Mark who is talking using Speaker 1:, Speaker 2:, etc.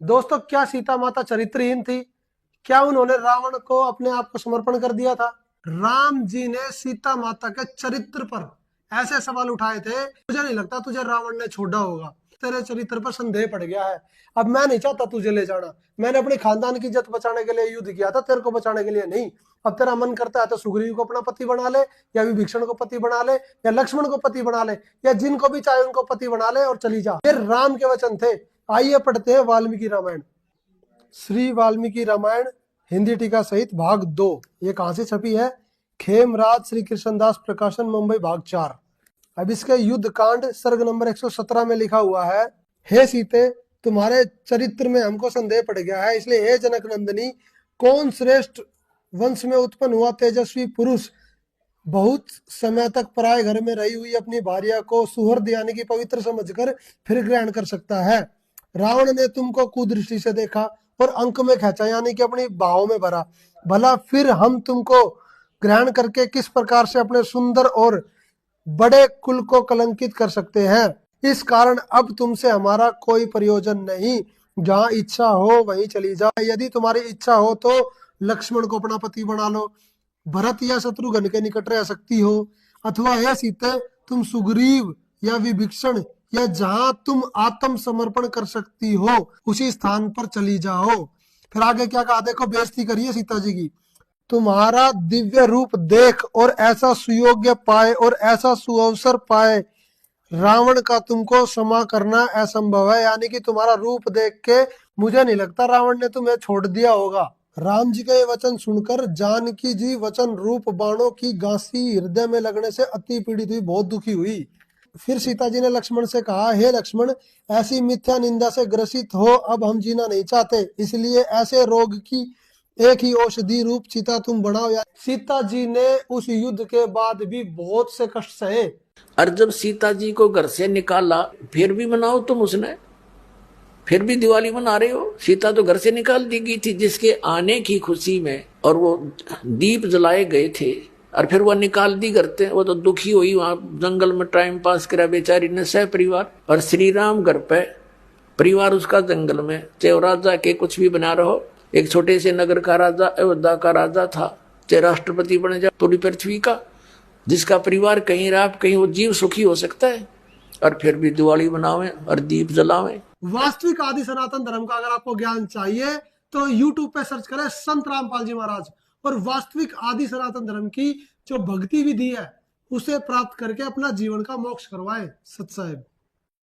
Speaker 1: दोस्तों, क्या सीता माता चरित्रहीन थी? क्या उन्होंने रावण को अपने आप को समर्पण कर दिया था? राम जी ने सीता माता के चरित्र पर ऐसे सवाल उठाए थे, मुझे नहीं लगता तुझे रावण ने छोड़ा होगा। तेरे चरित्र पर संदेह पड़ गया है। अब मैं नहीं चाहता तुझे ले जाना। मैंने अपने खानदान की इज्जत बचाने के लिए युद्ध किया था, तेरे को बचाने के लिए नहीं। अब तेरा मन करता है तो सुग्रीव को अपना पति बना ले, या विभीषण को पति बना ले, या लक्ष्मण को पति बना ले, या जिनको भी चाहे उनको पति बना ले और चली जा। ये राम के वचन थे। आइए पढ़ते हैं वाल्मीकि रामायण। श्री वाल्मीकि रामायण हिंदी टीका सहित भाग 2। ये कहां से छपी है? खेमराज श्री कृष्णदास प्रकाशन, मुंबई, भाग 4। अब इसके युद्ध कांड सर्ग नंबर 117 में लिखा हुआ है, हे सीते, तुम्हारे चरित्र में हमको संदेह पड़ गया है, इसलिए हे जनक नंदिनी, कौन श्रेष्ठ वंश में उत्पन्न हुआ तेजस्वी पुरुष बहुत समय तक पराये घर में रही हुई अपनी भार्या को सुहृद यानी कि पवित्र समझकर फिर ग्रहण कर सकता है? रावण ने तुमको कुदृष्टि से देखा और अंक में खींचा यानी कि अपनी बाहों में भरा। भला फिर हम तुमको ग्रहण करके किस प्रकार से अपने सुंदर और बड़े कुल को कलंकित कर सकते हैं? इस कारण अब तुमसे हमारा कोई प्रयोजन नहीं। जहां इच्छा हो वहीं चली जाओ। यदि तुम्हारी इच्छा हो तो लक्ष्मण को अपना पति बना लो, भरत या शत्रुघ्न के निकट रह सकती हो, अथवा यह सीते तुम सुग्रीव या विभीषण या जहां तुम आत्म समर्पण कर सकती हो उसी स्थान पर चली जाओ। फिर आगे क्या कहा, देखो बेइज्जती करिए सीता जी की। तुम्हारा दिव्य रूप देख और ऐसा सुयोग्य पाए और ऐसा सुअवसर पाए रावण का तुमको क्षमा करना असंभव है। यानी कि तुम्हारा रूप देख के मुझे नहीं लगता रावण ने तुम्हें छोड़ दिया होगा। राम जी के वचन सुनकर जानकी जी वचन रूप बाणों की गांसी हृदय में लगने से अति पीड़ित हुई, बहुत दुखी हुई। फिर सीता जी ने लक्ष्मण से कहा, हे लक्ष्मण, ऐसी मिथ्या निंदा से ग्रसित हो अब हम जीना नहीं चाहते, इसलिए ऐसे रोग की एक ही औषधि रूप सीता तुम बनाओ। सीता जी ने उस युद्ध के बाद भी बहुत से कष्ट सहे।
Speaker 2: और जब सीता जी को घर से निकाला फिर भी मनाओ तुम, उसने फिर भी दिवाली मना रहे हो। सीता तो घर से निकाल दी गई थी जिसके आने की खुशी में, और वो दीप जलाए गए थे और फिर वो निकाल दी करते। वो तो दुखी हुई, वहां जंगल में टाइम पास करा बेचारी ने सह परिवार। और श्री राम घर पे, परिवार उसका जंगल में। चाहे राजा के कुछ भी बना रहो, एक छोटे से नगर का राजा, अयोध्या का राजा था, चाहे राष्ट्रपति बने जाए पूरी पृथ्वी का, जिसका परिवार कहीं रात कहीं वो जीव सुखी हो सकता है। और फिर भी दिवाली बनावे और दीप जलावे।
Speaker 1: वास्तविक आदि सनातन धर्म का अगर आपको ज्ञान चाहिए तो YouTube पे सर्च करें संत रामपाल जी महाराज, और वास्तविक आदि सनातन धर्म की जो भक्ति विधि है उसे प्राप्त करके अपना जीवन का मोक्ष करवाए। सत साहेब।